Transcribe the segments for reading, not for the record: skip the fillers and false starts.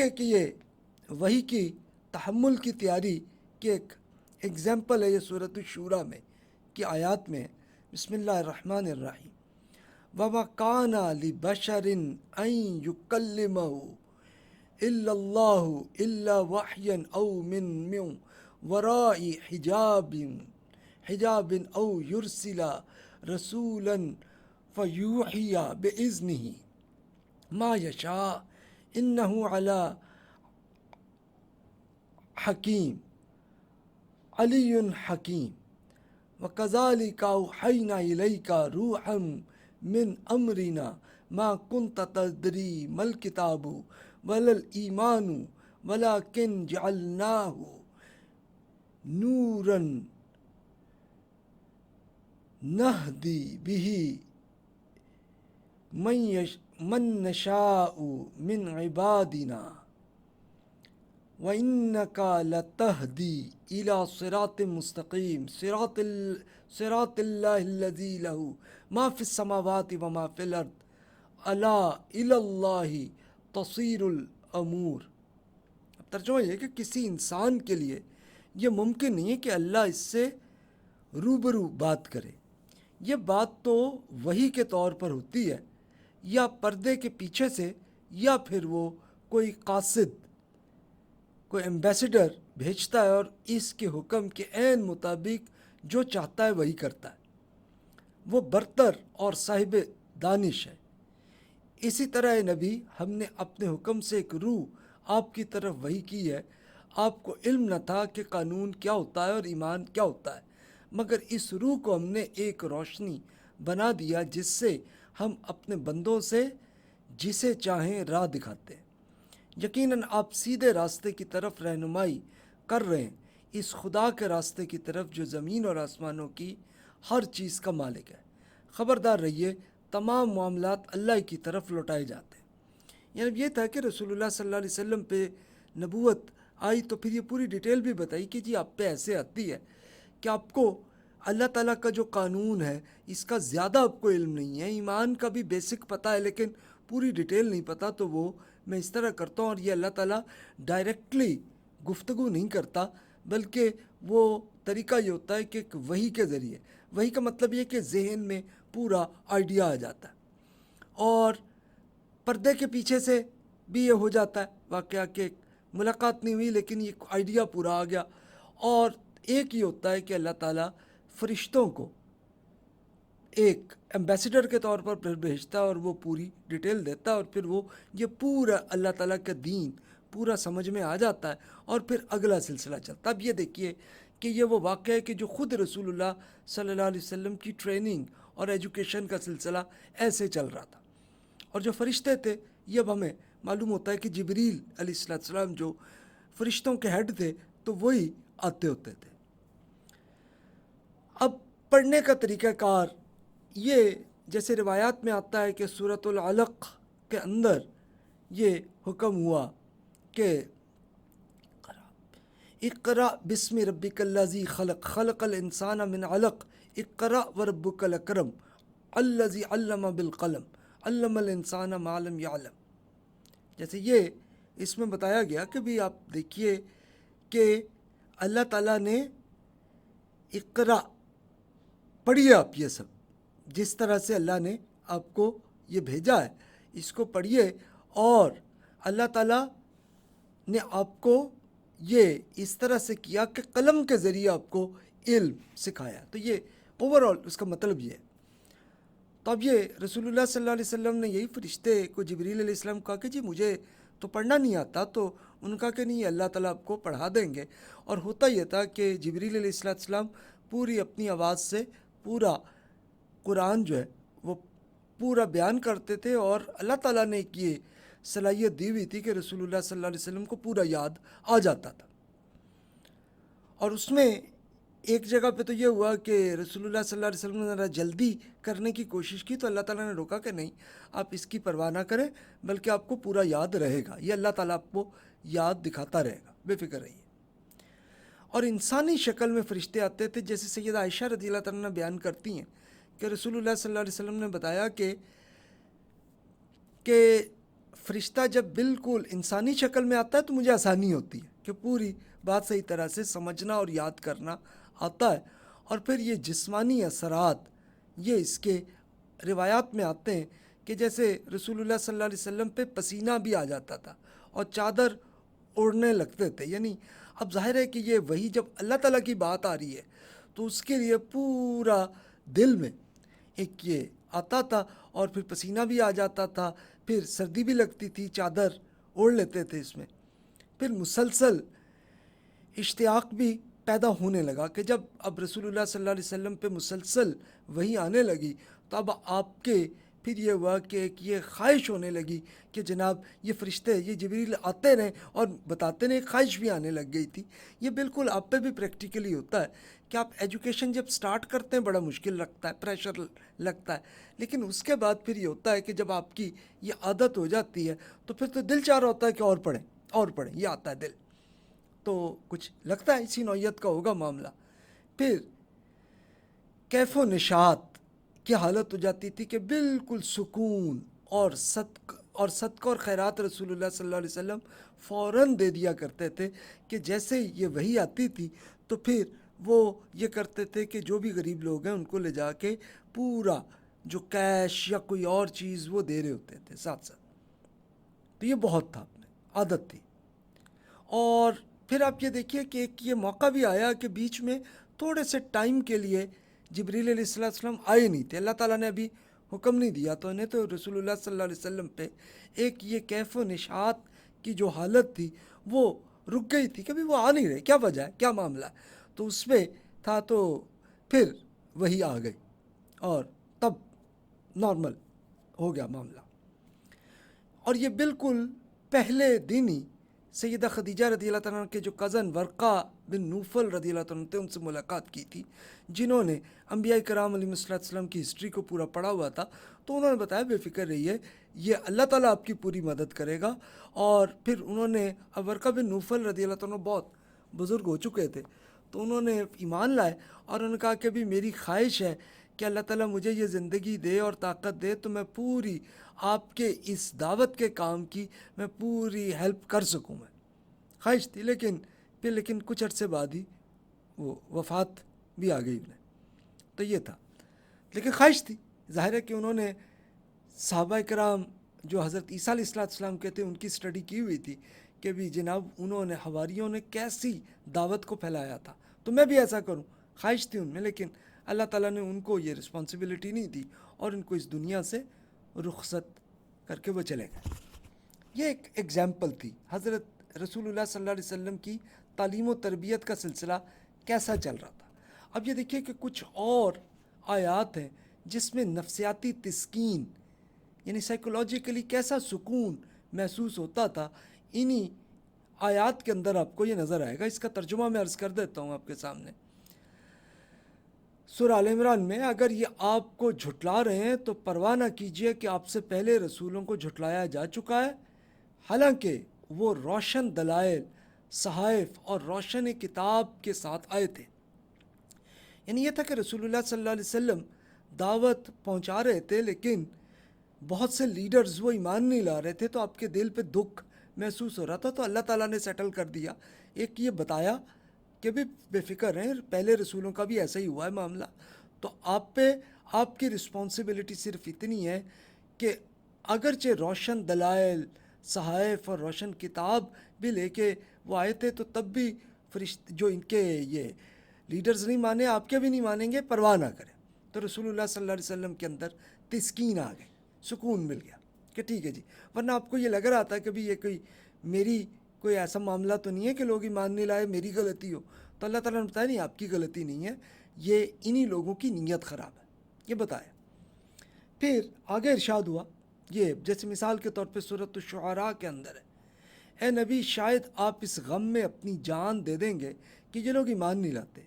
دیکھیے کہ یہ وحی کی تحمل کی تیاری کی ایک ایگزامپل ہے یہ سورۃ الشورى میں کی آیات میں ہے۔ بسم اللہ الرحمن الرحیم وَمَا كَانَ لِبَشَرٍ أَن يُكَلِّمَهُ إِلَّا اللَّهُ إِلَّا وَحْيًا أَوْ مِن وَرَاءِ حِجَابٍ أَوْ يُرْسِلَ رَسُولًا فَيُوحِيَ بِإِذْنِهِ مَا يَشَاءُ إِنَّهُ عَلَى حَكِيمٌ عَلِيٌّ حَكِيمٌ وَكَذَلِكَ أَوْحَيْنَا إِلَيْكَ رُوحًا مِّنْ أَمْرِنَا مَا كُنْتَ تَدْرِي مَا الْكِتَابُ وَلَا الْإِيمَانُ وَلَكِنْ جَعَلْنَاهُ نُورًا نَهْدِي بِهِ مَن نَّشَاءُ مِنْ عِبَادِنَا وَإِنَّكَ لَتَهْدِي إِلَى صِرَاطٍ مُّسْتَقِيمٍ صِرَاطِ اللَّهِ الَّذِي لَهُ مَا فِي السَّمَاوَاتِ وَمَا فِي الْأَرْضِ أَلَا إِلَى اللَّهِ تَصِيرُ الْأُمُورُ۔ اب ترجمہ یہ ہے کہ کسی انسان کے لیے یہ ممکن نہیں ہے کہ اللہ اس سے روبرو بات کرے۔ یہ بات تو وحی کے طور پر ہوتی ہے یا پردے کے پیچھے سے، یا پھر وہ کوئی قاصد، کوئی ایمبیسڈر بھیجتا ہے اور اس کے حکم کے عین مطابق جو چاہتا ہے وہی کرتا ہے۔ وہ برتر اور صاحب دانش ہے۔ اسی طرح اے نبی، ہم نے اپنے حکم سے ایک روح آپ کی طرف وحی کی ہے۔ آپ کو علم نہ تھا کہ قانون کیا ہوتا ہے اور ایمان کیا ہوتا ہے، مگر اس روح کو ہم نے ایک روشنی بنا دیا جس سے ہم اپنے بندوں سے جسے چاہیں راہ دکھاتے ہیں۔ یقیناً آپ سیدھے راستے کی طرف رہنمائی کر رہے ہیں، اس خدا کے راستے کی طرف جو زمین اور آسمانوں کی ہر چیز کا مالک ہے۔ خبردار رہیے، تمام معاملات اللہ کی طرف لوٹائے جاتے ہیں۔ یعنی یہ تھا کہ رسول اللہ صلی اللہ علیہ وسلم پہ نبوت آئی تو پھر یہ پوری ڈیٹیل بھی بتائی کہ جی آپ پہ ایسے آتی ہے کہ آپ کو اللہ تعالیٰ کا جو قانون ہے اس کا زیادہ آپ کو علم نہیں ہے، ایمان کا بھی بیسک پتہ ہے لیکن پوری ڈیٹیل نہیں پتہ، تو وہ میں اس طرح کرتا ہوں۔ اور یہ اللہ تعالیٰ ڈائریکٹلی گفتگو نہیں کرتا، بلکہ وہ طریقہ یہ ہوتا ہے کہ وحی کے ذریعے، وحی کا مطلب یہ کہ ذہن میں پورا آئیڈیا آ جاتا ہے، اور پردے کے پیچھے سے بھی یہ ہو جاتا ہے واقعہ کہ ملاقات نہیں ہوئی لیکن یہ آئیڈیا پورا آ گیا۔ اور ایک یہ ہوتا ہے کہ اللہ تعالیٰ فرشتوں کو ایک ایمبیسڈر کے طور پر پھر بھیجتا ہے اور وہ پوری ڈیٹیل دیتا ہے، اور پھر وہ یہ پورا اللہ تعالیٰ کا دین پورا سمجھ میں آ جاتا ہے، اور پھر اگلا سلسلہ چلتا ہے۔ اب یہ دیکھیے کہ یہ وہ واقعہ ہے کہ جو خود رسول اللہ صلی اللہ علیہ وسلم کی ٹریننگ اور ایجوکیشن کا سلسلہ ایسے چل رہا تھا، اور جو فرشتے تھے یہ اب ہمیں معلوم ہوتا ہے کہ جبریل علیہ السلام جو فرشتوں کے ہیڈ تھے تو وہی آتے ہوتے تھے۔ اب پڑھنے کا طریقہ کار یہ جیسے روایات میں آتا ہے کہ سورۃ العلق کے اندر یہ حکم ہوا کہ اقرأ بسم ربک الذی خلق خلق الانسان من علق اقرأ وربک الاکرم الذی علم بالقلم علم الانسان ما لم یعلم۔ جیسے یہ اس میں بتایا گیا کہ بھی آپ دیکھیے کہ اللہ تعالیٰ نے اقرأ پڑھیے، آپ یہ سب جس طرح سے اللہ نے آپ کو یہ بھیجا ہے اس کو پڑھیے، اور اللہ تعالیٰ نے آپ کو یہ اس طرح سے کیا کہ قلم کے ذریعے آپ کو علم سکھایا۔ تو یہ اوورآل اس کا مطلب یہ ہے۔ تو اب یہ رسول اللہ صلی اللہ علیہ وسلم نے یہی فرشتے کو جبریل علیہ السلام کہا کہ جی مجھے تو پڑھنا نہیں آتا، تو ان کا کہ نہیں اللہ تعالیٰ آپ کو پڑھا دیں گے۔ اور ہوتا یہ تھا کہ جبریل علیہ السلام پوری اپنی آواز سے پورا قرآن جو ہے وہ پورا بیان کرتے تھے، اور اللہ تعالیٰ نے ایک یہ صلاحیت دی ہوئی تھی کہ رسول اللہ صلی اللہ علیہ وسلم کو پورا یاد آ جاتا تھا۔ اور اس میں ایک جگہ پہ تو یہ ہوا کہ رسول اللہ صلی اللہ علیہ وسلم نے ذرا جلدی کرنے کی کوشش کی تو اللہ تعالیٰ نے روکا کہ نہیں، آپ اس کی پرواہ نہ کریں، بلکہ آپ کو پورا یاد رہے گا، یہ اللہ تعالیٰ آپ کو یاد دکھاتا رہے گا، بے فکر رہیے۔ اور انسانی شکل میں فرشتے آتے تھے، جیسے سیدہ عائشہ رضی اللہ تعالیٰ عنہ بیان کرتی ہیں کہ رسول اللہ صلی اللہ علیہ وسلم نے بتایا کہ فرشتہ جب بالکل انسانی شکل میں آتا ہے تو مجھے آسانی ہوتی ہے کہ پوری بات صحیح طرح سے سمجھنا اور یاد کرنا آتا ہے. اور پھر یہ جسمانی اثرات یہ اس کے روایات میں آتے ہیں کہ جیسے رسول اللہ صلی اللہ علیہ وسلم پہ پسینہ بھی آ جاتا تھا اور چادر اوڑھنے لگتے تھے. یعنی اب ظاہر ہے کہ یہ وہی جب اللہ تعالیٰ کی بات آ رہی ہے تو اس کے لیے پورا دل میں ایک یہ آتا تھا اور پھر پسینہ بھی آ جاتا تھا, پھر سردی بھی لگتی تھی, چادر اوڑھ لیتے تھے اس میں. پھر مسلسل اشتیاق بھی پیدا ہونے لگا کہ جب اب رسول اللہ صلی اللہ علیہ وسلم پہ مسلسل وہی آنے لگی تو اب آپ کے پھر یہ ہوا کہ ایک یہ خواہش ہونے لگی کہ جناب یہ فرشتے یہ جبریل آتے رہیں اور بتاتے رہیں, ایک خواہش بھی آنے لگ گئی تھی. یہ بالکل آپ پہ بھی پریکٹیکلی ہوتا ہے کہ آپ ایجوکیشن جب سٹارٹ کرتے ہیں بڑا مشکل لگتا ہے, پریشر لگتا ہے, لیکن اس کے بعد پھر یہ ہوتا ہے کہ جب آپ کی یہ عادت ہو جاتی ہے تو پھر تو دل چاہ رہا ہوتا ہے کہ اور پڑھیں, یہ آتا ہے دل. تو کچھ لگتا ہے اسی نوعیت کا ہوگا معاملہ. پھر کیف و نشاط کی حالت ہو جاتی تھی کہ بالکل سکون اور صدقہ اور خیرات رسول اللہ صلی اللہ علیہ وسلم فوراً دے دیا کرتے تھے کہ جیسے یہ وحی آتی تھی تو پھر وہ یہ کرتے تھے کہ جو بھی غریب لوگ ہیں ان کو لے جا کے پورا جو کیش یا کوئی اور چیز وہ دے رہے ہوتے تھے ساتھ ساتھ. تو یہ بہت تھا, اپنے عادت تھی. اور پھر آپ یہ دیکھیے کہ ایک یہ موقع بھی آیا کہ بیچ میں تھوڑے سے ٹائم کے لیے جبریل علیہ السلام آئے نہیں تھے, اللہ تعالیٰ نے ابھی حکم نہیں دیا تو انہیں, تو رسول اللہ صلی اللہ علیہ وسلم پہ ایک یہ کیف و نشاط کی جو حالت تھی وہ رک گئی تھی کہ بھی وہ آ نہیں رہے, کیا وجہ ہے, کیا معاملہ ہے. تو اس میں تھا تو پھر وہی آ گئی اور تب نارمل ہو گیا معاملہ. اور یہ بالکل پہلے دن ہی سیدہ خدیجہ رضی اللہ تعالیٰ عنہ کے جو کزن ورقہ بن نوفل رضی اللہ تعالیٰ عنہ تھے ان سے ملاقات کی تھی, جنہوں نے انبیاء کرام علیہ السلام کی ہسٹری کو پورا پڑھا ہوا تھا. تو انہوں نے بتایا بے فکر رہیے, یہ اللہ تعالیٰ آپ کی پوری مدد کرے گا. اور پھر انہوں نے, اب ورقہ بن نوفل رضی اللہ تعالیٰ عنہ بہت بزرگ ہو چکے تھے تو انہوں نے ایمان لائے اور انہوں نے کہا کہ بھی میری خواہش ہے کہ اللہ تعالیٰ مجھے یہ زندگی دے اور طاقت دے تو میں پوری آپ کے اس دعوت کے کام کی میں پوری ہیلپ کر سکوں. میں خواہش تھی, لیکن کچھ عرصے بعد ہی وہ وفات بھی آ گئی انہیں. تو یہ تھا, لیکن خواہش تھی. ظاہر ہے کہ انہوں نے صحابہ کرام جو حضرت عیسیٰ علیہ السلام کے تھے ان کی اسٹڈی کی ہوئی تھی کہ بھی جناب انہوں نے حواریوں نے کیسی دعوت کو پھیلایا تھا, تو میں بھی ایسا کروں. خواہش تھی ان میں, لیکن اللہ تعالیٰ نے ان کو یہ رسپانسبلٹی نہیں دی اور ان کو اس دنیا سے رخصت کر کے وہ چلے گئے. یہ ایک ایگزامپل تھی حضرت رسول اللہ صلی اللہ علیہ وسلم کی تعلیم و تربیت کا سلسلہ کیسا چل رہا تھا. اب یہ دیکھیے کہ کچھ اور آیات ہیں جس میں نفسیاتی تسکین یعنی سائیکولوجیکلی کیسا سکون محسوس ہوتا تھا, انہی آیات کے اندر آپ کو یہ نظر آئے گا. اس کا ترجمہ میں عرض کر دیتا ہوں آپ کے سامنے. سورہ آل عمران میں, اگر یہ آپ کو جھٹلا رہے ہیں تو پرواہ نہ کیجیے کہ آپ سے پہلے رسولوں کو جھٹلایا جا چکا ہے, حالانکہ وہ روشن دلائل, صحائف اور روشن کتاب کے ساتھ آئے تھے. یعنی یہ تھا کہ رسول اللہ صلی اللہ علیہ وسلم دعوت پہنچا رہے تھے لیکن بہت سے لیڈرز وہ ایمان نہیں لا رہے تھے, تو آپ کے دل پہ دکھ محسوس ہو رہا تھا. تو اللہ تعالیٰ نے سیٹل کر دیا, ایک یہ بتایا کہ بھی بے فکر رہیں, پہلے رسولوں کا بھی ایسا ہی ہوا ہے معاملہ. تو آپ پہ آپ کی رسپانسبلٹی صرف اتنی ہے کہ اگرچہ روشن دلائل, صحائف اور روشن کتاب بھی لے کے وہ آئے تھے, تو تب بھی جو ان کے یہ لیڈرز نہیں مانے, آپ کے بھی نہیں مانیں گے, پرواہ نہ کریں. تو رسول اللہ صلی اللہ علیہ وسلم کے اندر تسکین آ گئی, سکون مل گیا کہ ٹھیک ہے جی. ورنہ آپ کو یہ لگ رہا تھا کہ بھی یہ میری کوئی ایسا معاملہ تو نہیں ہے کہ لوگ ایمان نہیں لائے, میری غلطی ہو. تو اللہ تعالیٰ نے بتایا نہیں, آپ کی غلطی نہیں ہے, یہ انہی لوگوں کی نیت خراب ہے, یہ بتایا. پھر آگے ارشاد ہوا, یہ جیسے مثال کے طور پہ سورۃ الشعراء کے اندر ہے, اے نبی شاید آپ اس غم میں اپنی جان دے دیں گے کہ یہ لوگ ایمان نہیں لاتے.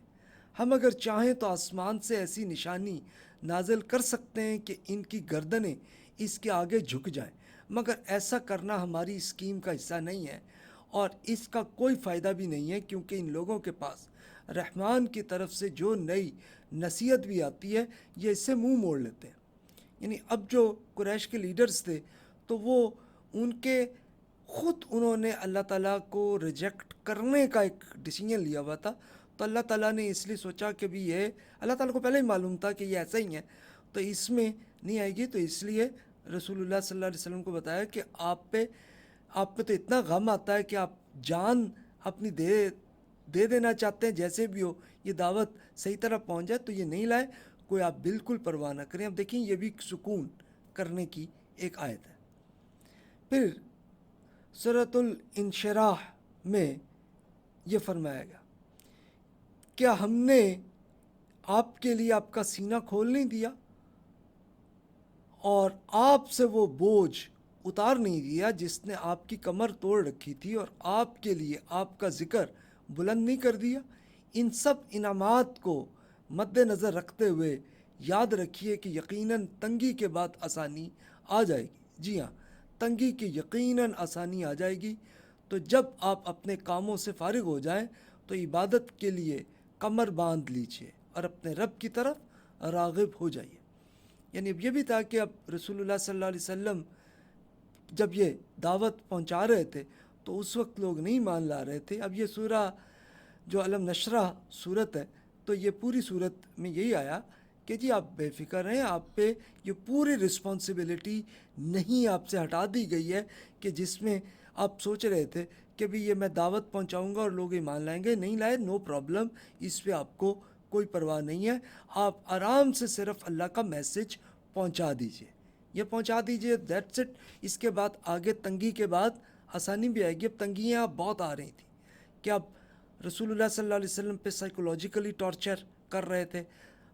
ہم اگر چاہیں تو آسمان سے ایسی نشانی نازل کر سکتے ہیں کہ ان کی گردنیں اس کے آگے جھک جائیں, مگر ایسا کرنا ہماری اسکیم کا حصہ نہیں ہے اور اس کا کوئی فائدہ بھی نہیں ہے, کیونکہ ان لوگوں کے پاس رحمان کی طرف سے جو نئی نصیحت بھی آتی ہے یہ اس سے منہ موڑ لیتے ہیں. یعنی اب جو قریش کے لیڈرز تھے تو وہ ان کے خود انہوں نے اللہ تعالیٰ کو ریجیکٹ کرنے کا ایک ڈیسیجن لیا ہوا تھا. تو اللہ تعالیٰ نے اس لیے سوچا کہ بھی یہ اللہ تعالیٰ کو پہلے ہی معلوم تھا کہ یہ ایسا ہی ہے تو اس میں نہیں آئے گی. تو اس لیے رسول اللہ صلی اللہ علیہ وسلم کو بتایا کہ آپ پہ تو اتنا غم آتا ہے کہ آپ جان اپنی دے دینا چاہتے ہیں جیسے بھی ہو, یہ دعوت صحیح طرح پہنچ جائے تو یہ نہیں لائے, کوئی آپ بالکل پرواہ نہ کریں. اب دیکھیں یہ بھی سکون کرنے کی ایک آیت ہے. پھر سورۃ الانشراح میں یہ فرمایا گیا کیا ہم نے آپ کے لیے آپ کا سینہ کھول نہیں دیا اور آپ سے وہ بوجھ اتار نہیں دیا جس نے آپ کی کمر توڑ رکھی تھی, اور آپ کے لیے آپ کا ذکر بلند نہیں کر دیا. ان سب انعامات کو مد نظر رکھتے ہوئے یاد رکھیے کہ یقیناً تنگی کے بعد آسانی آ جائے گی. جی ہاں, تنگی کی یقیناً آسانی آ جائے گی. تو جب آپ اپنے کاموں سے فارغ ہو جائیں تو عبادت کے لیے کمر باندھ لیجیے اور اپنے رب کی طرف راغب ہو جائیے. یعنی اب یہ بھی تھا کہ اب رسول اللہ صلی اللہ علیہ وسلم جب یہ دعوت پہنچا رہے تھے تو اس وقت لوگ نہیں مان لا رہے تھے. اب یہ سورہ جو علم نشرح صورت ہے تو یہ پوری صورت میں یہی آیا کہ جی آپ بے فکر رہیں, آپ پہ یہ پوری رسپانسبلٹی نہیں آپ سے ہٹا دی گئی ہے کہ جس میں آپ سوچ رہے تھے کہ بھی یہ میں دعوت پہنچاؤں گا اور لوگ ایمان لائیں گے. نہیں لائے, نو پرابلم, اس پہ آپ کو کوئی پرواہ نہیں ہے. آپ آرام سے صرف اللہ کا میسج پہنچا دیجئے, یہ پہنچا دیجئے, دیٹس اٹ. اس کے بعد آگے تنگی کے بعد آسانی بھی آئے گی. اب تنگیاں بہت آ رہی تھیں کہ اب رسول اللہ صلی اللہ علیہ وسلم پہ سائیکولوجیکلی ٹارچر کر رہے تھے.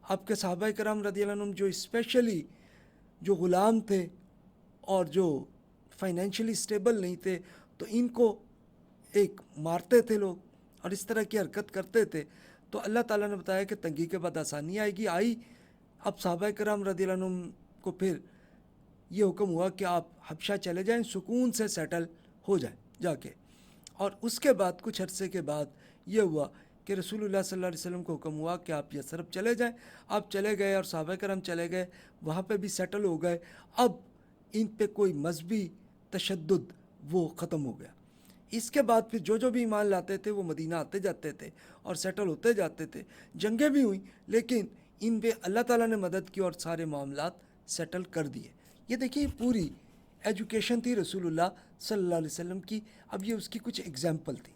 آپ کے صحابہ کرام رضی اللہ عنہم جو اسپیشلی جو غلام تھے اور جو فائنینشلی اسٹیبل نہیں تھے تو ان کو ایک مارتے تھے لوگ اور اس طرح کی حرکت کرتے تھے. تو اللہ تعالیٰ نے بتایا کہ تنگی کے بعد آسانی آئے گی. آئی. اب صحابہ کرام رضی اللہ عنہم کو پھر یہ حکم ہوا کہ آپ حبشہ چلے جائیں, سکون سے سیٹل ہو جائیں جا کے. اور اس کے بعد کچھ عرصے کے بعد یہ ہوا کہ رسول اللہ صلی اللہ علیہ وسلم کو حکم ہوا کہ آپ یثرب چلے جائیں. آپ چلے گئے اور صحابہ کرام چلے گئے, وہاں پہ بھی سیٹل ہو گئے. اب ان پہ کوئی مذہبی تشدد وہ ختم ہو گیا. اس کے بعد پھر جو بھی ایمان لاتے تھے وہ مدینہ آتے جاتے تھے اور سیٹل ہوتے جاتے تھے. جنگیں بھی ہوئیں لیکن ان پہ اللہ تعالیٰ نے مدد کی اور سارے معاملات سیٹل کر دیے. یہ دیکھیے پوری ایجوکیشن تھی رسول اللہ صلی اللہ علیہ وسلم کی. اب یہ اس کی کچھ ایگزامپل تھی.